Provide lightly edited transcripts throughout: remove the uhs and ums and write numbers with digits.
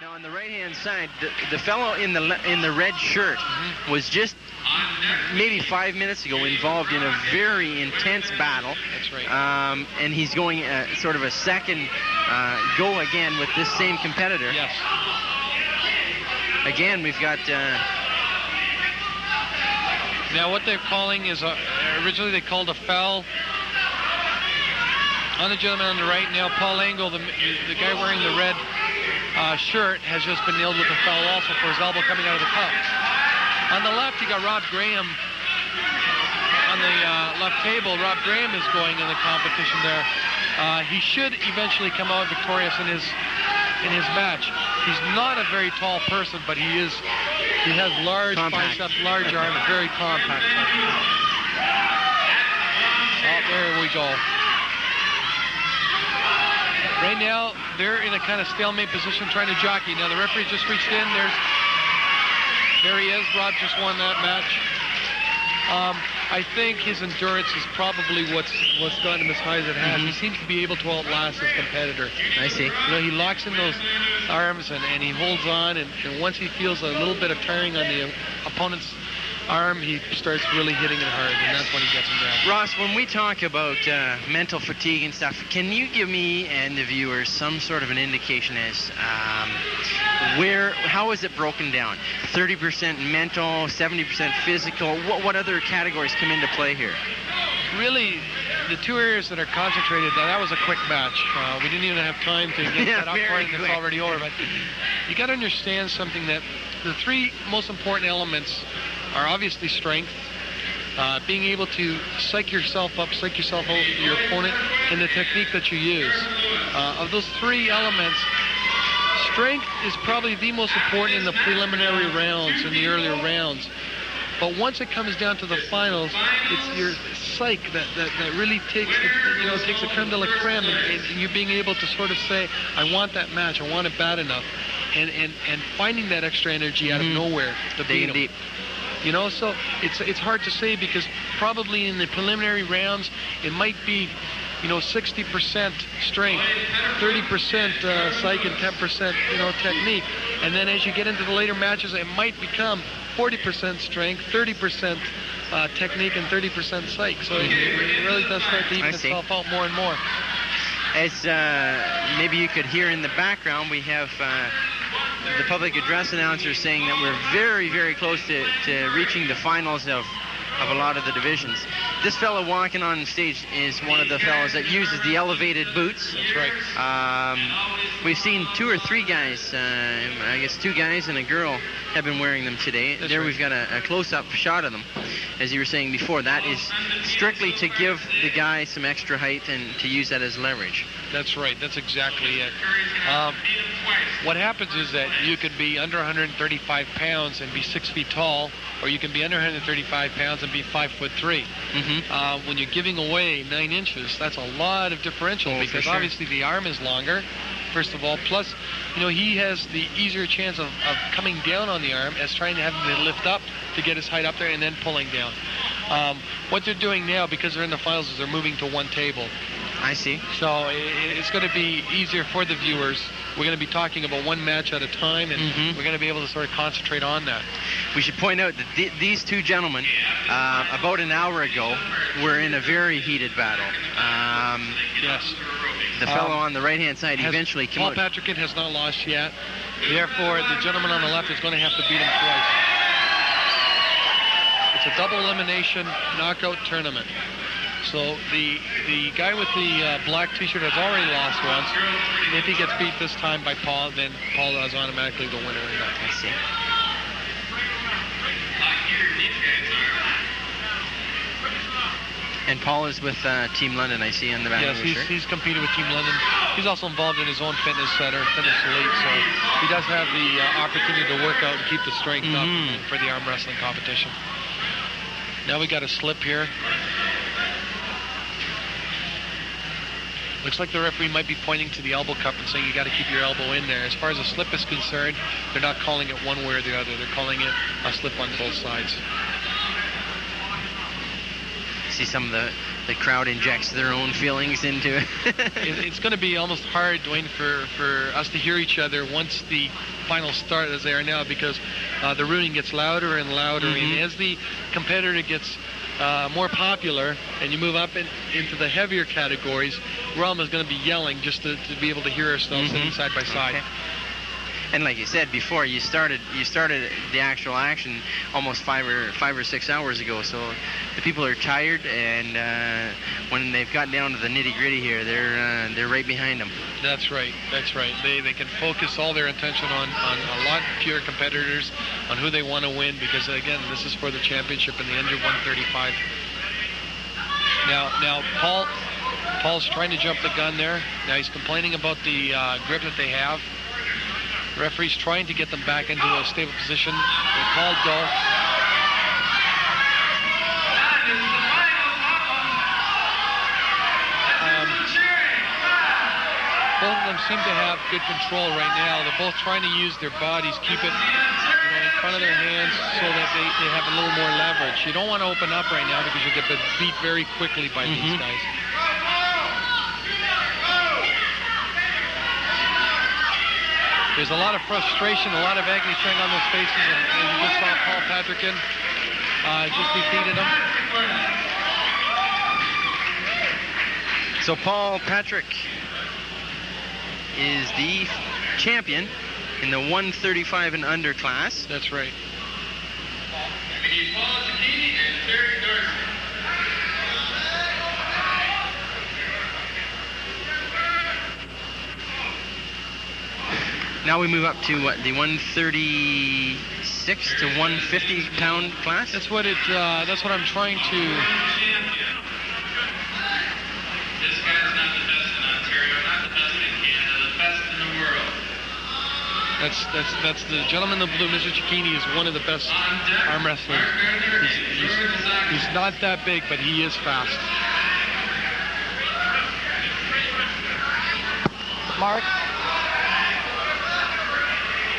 Now on the right-hand side, the fellow in the red shirt was just maybe 5 minutes ago involved in a very intense battle. That's right. And he's going sort of a second go again with this same competitor. Yes. Again, we've got... Now what they're calling is, originally they called a foul on the gentleman on the right. Now Paul Engle, the guy wearing the red shirt, has just been nailed with a foul also for his elbow coming out of the cuffs. On the left, you got Rob Graham on the left table. Rob Graham is going in the competition there. He should eventually come out victorious in his match. He's not a very tall person, but he has large biceps, large arms, very compact. Oh, there we go. Right now, they're in a kind of stalemate position trying to jockey. Now, the referee just reached in. There he is. Rob just won that match. I think his endurance is probably what's gotten him as high as it has. He seems to be able to outlast his competitor. I see. You know, he locks in those arms and he holds on, and once he feels a little bit of tiring on the opponent's arm, he starts really hitting it hard, and that's when he gets him down. Ross, when we talk about mental fatigue and stuff, can you give me and the viewers some sort of an indication as how is it broken down? 30% mental, 70% physical? What other categories come into play here? Really, the two areas that are concentrated, that was a quick match. We didn't even have time to get that up for it, and it's already over. But you got to understand something, that the three most important elements are obviously strength, being able to psych yourself out to your opponent, and the technique that you use. Of those three elements, strength is probably the most important in the preliminary rounds, in the earlier rounds. But once it comes down to the finals, it's your psych that really takes the creme de la creme, and you being able to sort of say, I want that match, I want it bad enough, and finding that extra energy out of nowhere to beat them. You know, so it's hard to say, because probably in the preliminary rounds it might be, 60% strength, 30% psych, and 10% technique. And then as you get into the later matches, it might become 40% strength, 30% technique, and 30% psych. So it really does start to even itself out more and more. As maybe you could hear in the background, we have the public address announcer saying that we're very, very close to reaching the finals of a lot of the divisions. This fellow walking on stage is one of the fellows that uses the elevated boots. That's right. We've seen two or three guys, I guess 2 guys and a girl have been wearing them today. That's there right. We've got a close-up shot of them. As you were saying before, that is strictly to give the guy some extra height and to use that as leverage. That's right. That's exactly it. What happens is that you could be under 135 pounds and be 6 feet tall, or you can be under 135 pounds and be 5'3". When you're giving away 9 inches, that's a lot of differential, because obviously the arm is longer, first of all. Plus, he has the easier chance of coming down on the arm as trying to have him to lift up to get his height up there and then pulling down. What they're doing now, because they're in the finals, is they're moving to one table. I see. So it's going to be easier for the viewers. We're going to be talking about one match at a time, and we're going to be able to sort of concentrate on that. We should point out that these two gentlemen, about an hour ago, were in a very heated battle. Yes. The fellow on the right-hand side eventually came out. Paul Patrickin has not lost yet. Therefore, the gentleman on the left is going to have to beat him twice. It's a double elimination knockout tournament. So the guy with the black T-shirt has already lost once. If he gets beat this time by Paul, then Paul is automatically the winner in that. I see. And Paul is with Team London, I see, on the back of the shirt. He's competed with Team London. He's also involved in his own fitness center, Fitness Elite, so he does have the opportunity to work out and keep the strength up for the arm wrestling competition. Now we got a slip here. Looks like the referee might be pointing to the elbow cup and saying you got to keep your elbow in there. As far as a slip is concerned, they're not calling it one way or the other. They're calling it a slip on both sides. See some of the the crowd injects their own feelings into it. It's going to be almost hard, Dwayne, for us to hear each other once the finals start as they are now, because the rooting gets louder and louder, and as the competitor gets more popular and you move up into the heavier categories, we're almost going to be yelling just to be able to hear ourselves sitting side by side. Okay. And like you said before, you started the actual action almost 5 or 6 hours ago. So the people are tired, and when they've got down to the nitty-gritty here, they're right behind them. That's right. They can focus all their attention on a lot fewer competitors, on who they want to win, because again, this is for the championship in the under 135. Now Paul's trying to jump the gun there. Now he's complaining about the grip that they have. Referee's trying to get them back into a stable position. They called go. Both of them seem to have good control right now. They're both trying to use their bodies, keep it in front of their hands so that they have a little more leverage. You don't want to open up right now because you get beat very quickly by these guys. There's a lot of frustration, a lot of agony showing on those faces, and you just saw Paul Patrickin just defeated him. So Paul Patrick is the champion in the 135 and under class. That's right. Now we move up to what, the 136 to 150 pound class. That's what I'm trying to. This guy's not the best in Ontario, not the best in Canada, the best in the world. That's the gentleman in the blue. Mr. Cicchini is one of the best arm wrestlers. He's not that big, but he is fast. Mark.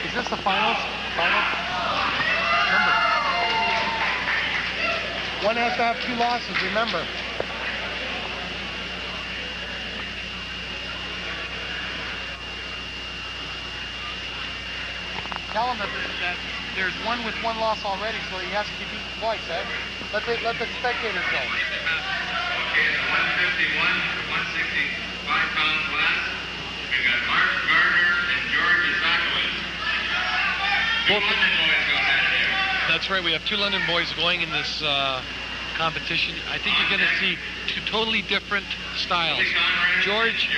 Is this the finals? Remember, one has to have 2 losses, remember. Tell him that there's one with 1 loss already, so he has to be beaten twice, eh? Let the spectators go. Okay, the 151 to 165 pound class, we've got Mark Gardner and George Isakouitz. Both London boys going at it here. That's right. We have 2 London boys going in this competition. I think you're going to see 2 totally different styles. George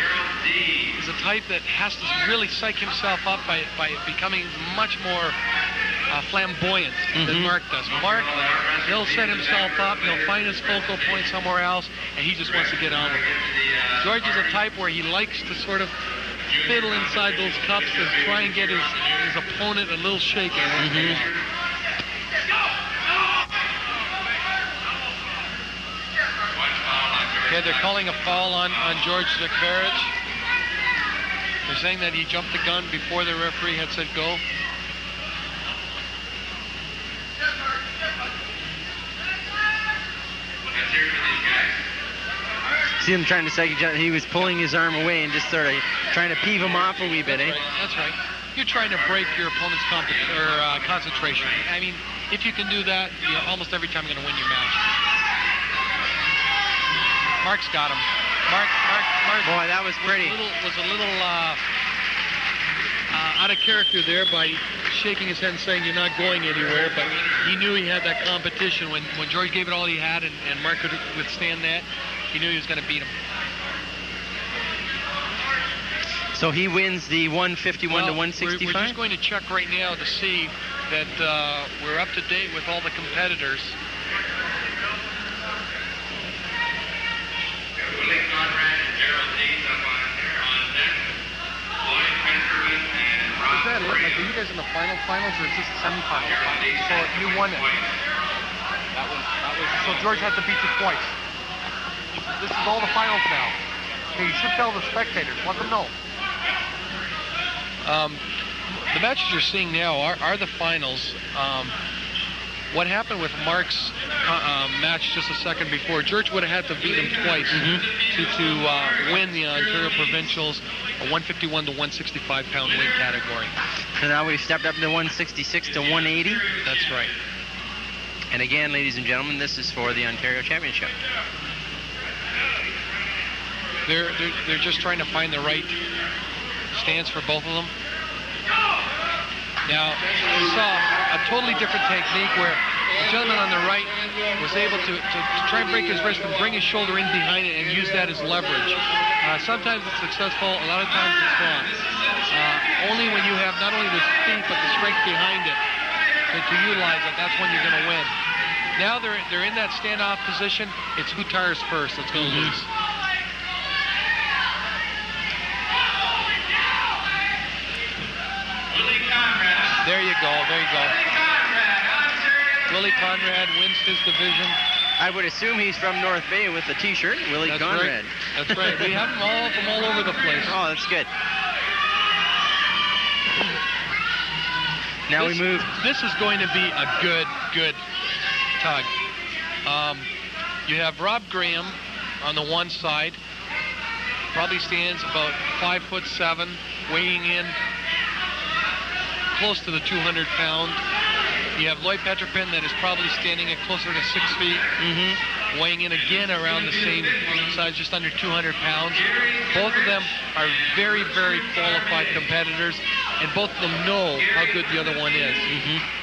is a type that has to really psych himself up by becoming much more flamboyant than Mark does. Mark, he'll set himself up, he'll find his focal point somewhere else, and he just wants to get on with it. George is a type where he likes to sort of fiddle inside those cups and try and get his opponent a little shaky. Okay, they're calling a foul on George Zakvarich. They're saying that he jumped the gun before the referee had said go. See him trying to second jump. He was pulling his arm away and just sort of trying to peeve him off a wee bit, eh? That's right. You're trying to break your opponent's concentration. I mean, if you can do that, almost every time you're going to win your match. Mark's got him. Mark. Boy, that was pretty. Was a little out of character there by shaking his head and saying you're not going anywhere, but he knew he had that competition. When George gave it all he had and Mark could withstand that, he knew he was going to beat him. So he wins the 151 to 165? We're just going to check right now to see that we're up to date with all the competitors. Willie Conrad and Gerald Dees up on deck. Lloyd Penderman and Rob Is that it? Like, Brady. are you guys in the finals, or is this the semifinals? So you won it. That was. So George had to beat you twice. This is all the finals now. Okay, you should tell the spectators. Let them know. The matches you're seeing now are the finals. what happened with Mark's match just a second before, George would have had to beat him twice to win the Ontario Provincials, a 151 to 165 pound weight category. So now we've stepped up to 166 to 180. That's right. And again, ladies and gentlemen, this is for the Ontario Championship. They're just trying to find the right stance for both of them. Now, you saw a totally different technique where the gentleman on the right was able to try and break his wrist and bring his shoulder in behind it and use that as leverage. Sometimes it's successful, a lot of times it's not. Only when you have not only the speed but the strength behind it to utilize it, that's when you're going to win. Now they're in that standoff position. It's who tires first that's going to lose. There you go, there you go. Willie Conrad wins his division. I would assume he's from North Bay with the T-shirt, Willie Conrad. Right. That's right. We have them all from all over the place. Oh, that's good. Now we move. This is going to be a good tug. You have Rob Graham on the one side. Probably stands about 5'7", weighing in close to the 200-pound. You have Lloyd Petrofin that is probably standing at closer to 6 feet, weighing in again around the same size, just under 200 pounds. Both of them are very, very qualified competitors, and both of them know how good the other one is.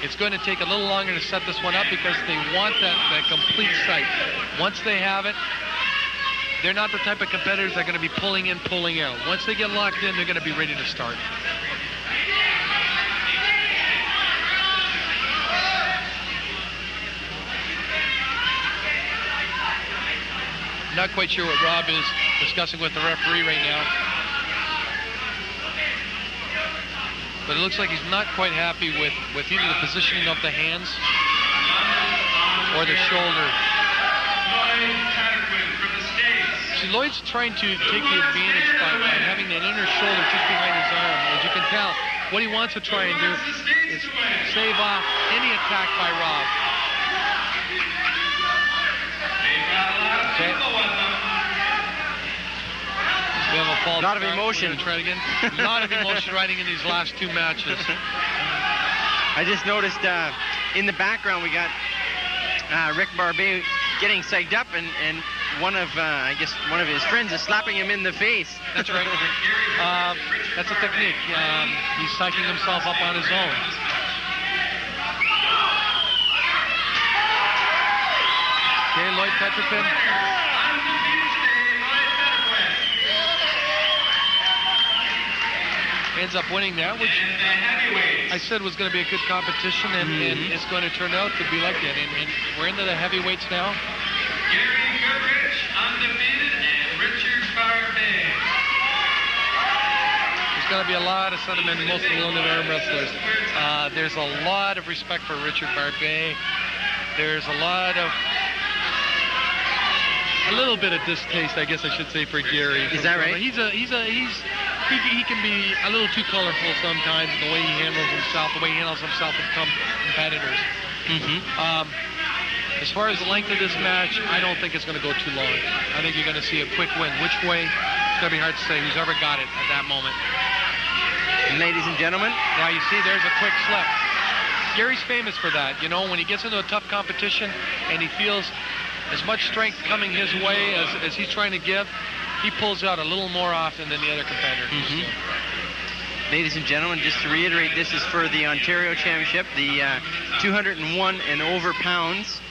It's going to take a little longer to set this one up because they want that complete sight. Once they have it, they're not the type of competitors that are going to be pulling in, pulling out. Once they get locked in, they're going to be ready to start. Not quite sure what Rob is discussing with the referee right now. But it looks like he's not quite happy with either the positioning of the hands or the shoulder. See, Lloyd's trying to take the advantage by having that inner shoulder just behind his arm. As you can tell, what he wants to try and do is stave off any attack by Rob. Okay. We have a false lot of start. emotion. Try it again. A lot of emotion riding in these last two matches. I just noticed in the background we got Rick Baarbe getting psyched up, and one of I guess one of his friends is slapping him in the face. That's right. That's a technique. He's psyching himself up on his own. Okay, Lloyd Petrofin. Ends up winning that, which I said was going to be a good competition, and it's going to turn out to be like that. And we're into the heavyweights now. Goodridge, undefeated, and Richard Baarbe. There's going to be a lot of sentiment in most of the London arm wrestlers. There's a lot of respect for Richard Baarbe. There's a little bit of distaste, I guess I should say, for Gary. Is that right? He can be a little too colorful sometimes in the way he handles himself, with competitors. As far as the length of this match, I don't think it's going to go too long. I think you're going to see a quick win. Which way? It's going to be hard to say who's ever got it at that moment. Ladies and gentlemen, now you see there's a quick slip. Gary's famous for that. You know, when he gets into a tough competition and he feels as much strength coming his way as he's trying to give, he pulls out a little more often than the other competitors. Ladies and gentlemen, just to reiterate, this is for the Ontario Championship, the 201 and over pounds,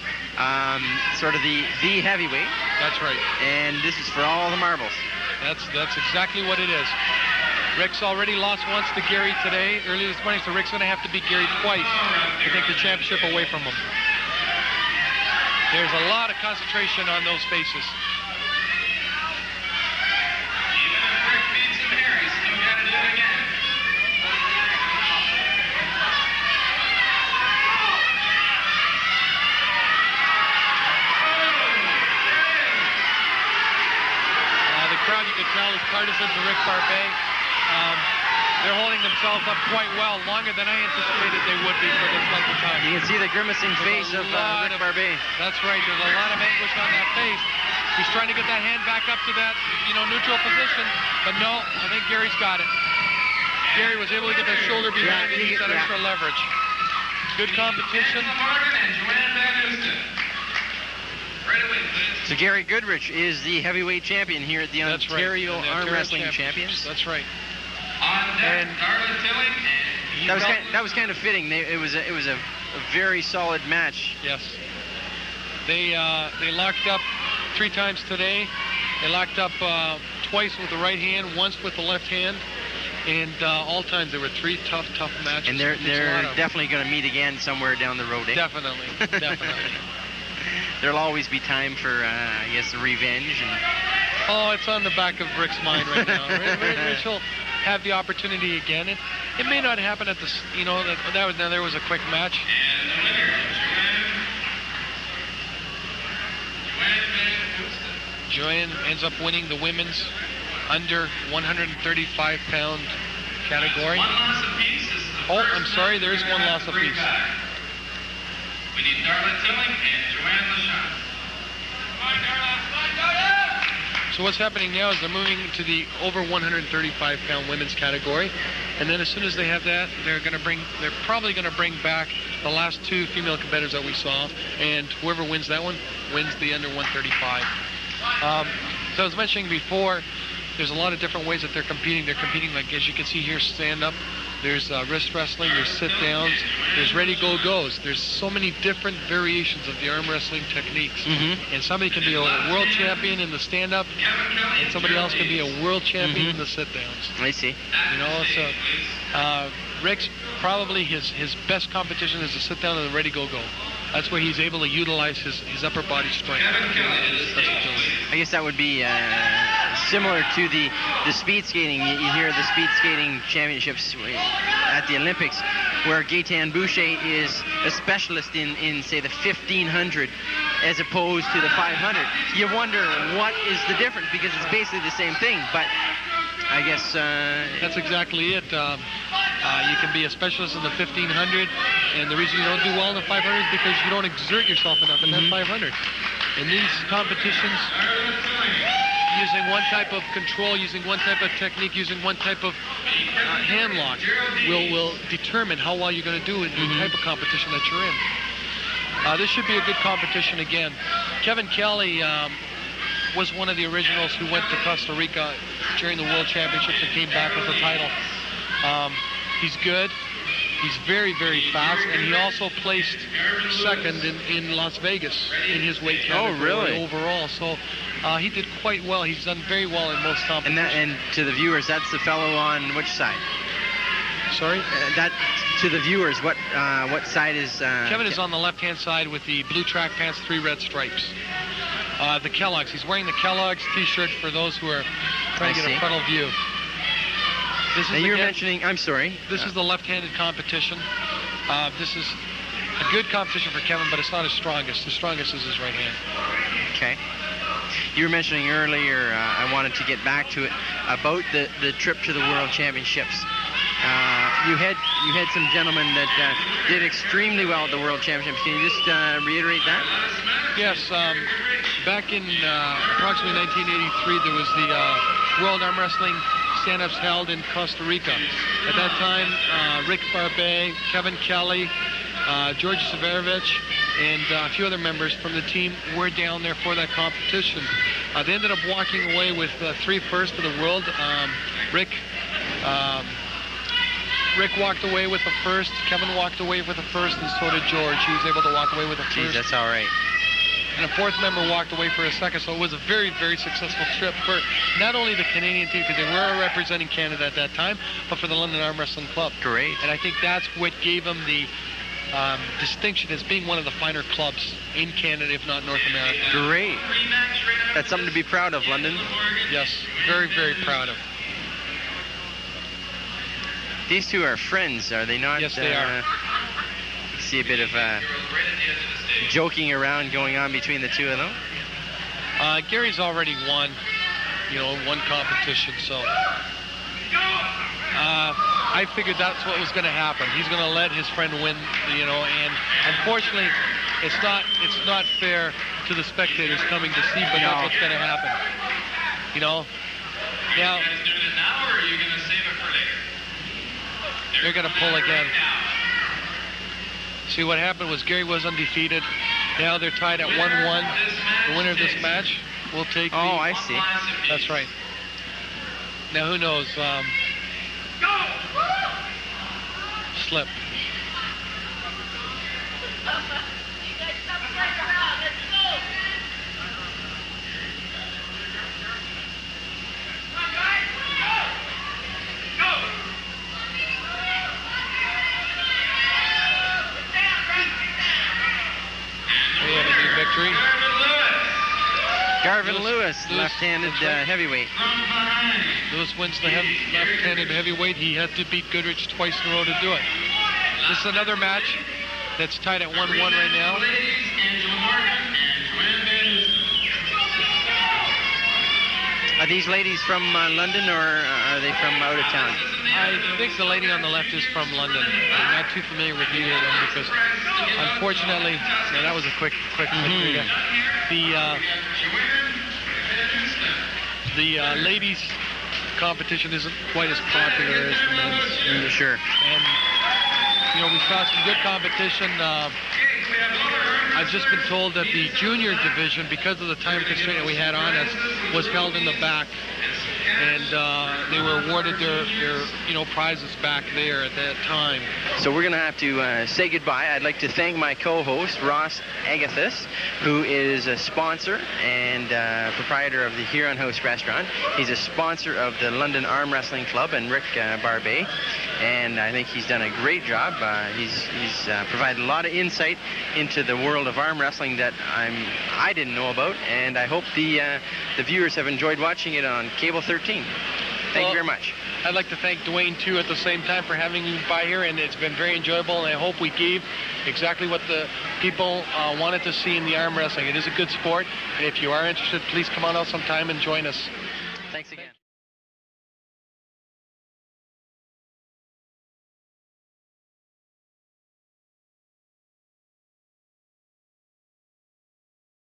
sort of the heavyweight. That's right. And this is for all the marbles. That's exactly what it is. Rick's already lost once to Gary today, early this morning, so Rick's going to have to beat Gary twice to take the championship away from him. There's a lot of concentration on those faces. Even if Rick beats him here, he's still got to do it again. The crowd, you can tell, is partisan to Rick Baarbe. they're holding themselves up quite well, longer than I anticipated they would be for this length of time. You can see the grimacing face of Rick Baarbe. That's right. There's a lot of anguish on that face. He's trying to get that hand back up to that, neutral position, but no, I think Gary's got it. Gary was able to get that shoulder behind and use that extra leverage. Good competition. So Gary Goodridge is the heavyweight champion here at the Ontario Arm Wrestling Champions. That's right. And that was kind of fitting. It was a very solid match. Yes. They locked up 3 times today. They locked up twice with the right hand, once with the left hand. And all times there were 3 tough matches. And they're definitely going to meet again somewhere down the road. Definitely. There'll always be time for, I guess, revenge. Oh, it's on the back of Rick's mind right now. Rich will have the opportunity again. It may not happen at the, there was a quick match. And the winner, Joanne ends up winning the women's under 135-pound category. 1 loss apiece. I'm sorry, there is 1 loss apiece. We need Darla Tilling and Joanne Lachance. So what's happening now is they're moving to the over 135-pound women's category, and then as soon as they have that, they're probably going to bring back the last 2 female competitors that we saw, and whoever wins that one wins the under 135. So I was mentioning before, there's a lot of different ways that they're competing. They're competing, like as you can see here, stand up. There's wrist wrestling, there's sit-downs, there's ready-go-goes. There's so many different variations of the arm wrestling techniques. And somebody can be a world champion in the stand-up, and somebody else can be a world champion in the sit-downs. I see. So Rick's probably his best competition is the sit-down and the ready-go-go. That's where he's able to utilize his upper body strength. I guess that would be similar to the speed skating. You hear the speed skating championships at the Olympics, where Gaetan Boucher is a specialist in say the 1500 as opposed to the 500. You wonder what is the difference, because it's basically the same thing, but I guess that's exactly it. You can be a specialist in the 1500, and the reason you don't do well in the 500 is because you don't exert yourself enough in that 500. In these competitions, using one type of control, using one type of technique, using one type of hand lock will determine how well you're going to do in the type of competition that you're in. This should be a good competition again. Kevin Kelly was one of the originals who went to Costa Rica during the World Championships and came back with the title. He's good. He's very, very fast, and he also placed second in Las Vegas in his weight category overall. So he did quite well. He's done very well in most competitions. And to the viewers, that's the fellow on which side? Sorry? That to the viewers, what side is? Kevin is on the left-hand side with the blue track pants, 3 red stripes. The Kellogg's. He's wearing the Kellogg's T-shirt for those who are trying to get a frontal view. Now you were mentioning, I'm sorry. This is the left-handed competition. This is a good competition for Kevin, but it's not his strongest. His strongest is his right hand. Okay. You were mentioning earlier, I wanted to get back to it, about the trip to the World Championships. You had some gentlemen that did extremely well at the World Championships. Can you just reiterate that? Yes. Back in approximately 1983, there was the World Arm Wrestling stand-ups held in Costa Rica. At that time, Rick Baarbe, Kevin Kelly, George Severovich, and a few other members from the team were down there for that competition. They ended up walking away with 3 firsts of the world. Rick walked away with the first, Kevin walked away with the first, and so did George. He was able to walk away with the first. Geez, that's all right. And a 4th member walked away for a second, so it was a very, very successful trip for not only the Canadian team, because they were representing Canada at that time, but for the London Arm Wrestling Club. Great. And I think that's what gave them the distinction as being one of the finer clubs in Canada, if not North America. Great. That's something to be proud of, London. Yes, very, very proud of. These two are friends, are they not? Yes, they are. You see a bit of joking around going on between the two of them. Gary's already won, one competition, so. I figured that's what was going to happen. He's going to let his friend win, you know, and unfortunately, it's not fair to the spectators coming to see, but that's what's going to happen. You know, now. You guys doing it now, or are you going to save it for later? They're going to pull again. See, what happened was Gary was undefeated. Now they're tied at 1-1. The winner of this match will take I see. That's right. Now, who knows? Slip. We have a new victory. Garvin Lewis, left-handed heavyweight. Lewis wins the left-handed heavyweight. He had to beat Goodridge twice in a row to do it. This is another match that's tied at 1-1 right now. Are these ladies from London, or are they from out of town? I think the lady on the left is from London. I'm not too familiar with either of them because, unfortunately, that was a quick victory. The ladies' competition isn't quite as popular as the men's. Sure. And, you know, we saw some good competition. I've just been told that the junior division, because of the time constraint that we had on us, was held in the back. And they were awarded their prizes back there at that time. So we're going to have to say goodbye. I'd like to thank my co-host, Ross Agathis, who is a sponsor and proprietor of the Huron House Restaurant. He's a sponsor of the London Arm Wrestling Club, and Rick Baarbe. And I think he's done a great job. He's provided a lot of insight into the world of arm wrestling that I didn't know about, and I hope the viewers have enjoyed watching it on Cable 13. Thank you very much. I'd like to thank Dwayne, too, at the same time for having me by here, and it's been very enjoyable, and I hope we gave exactly what the people wanted to see in the arm wrestling. It is a good sport, and if you are interested, please come on out sometime and join us. Thanks again.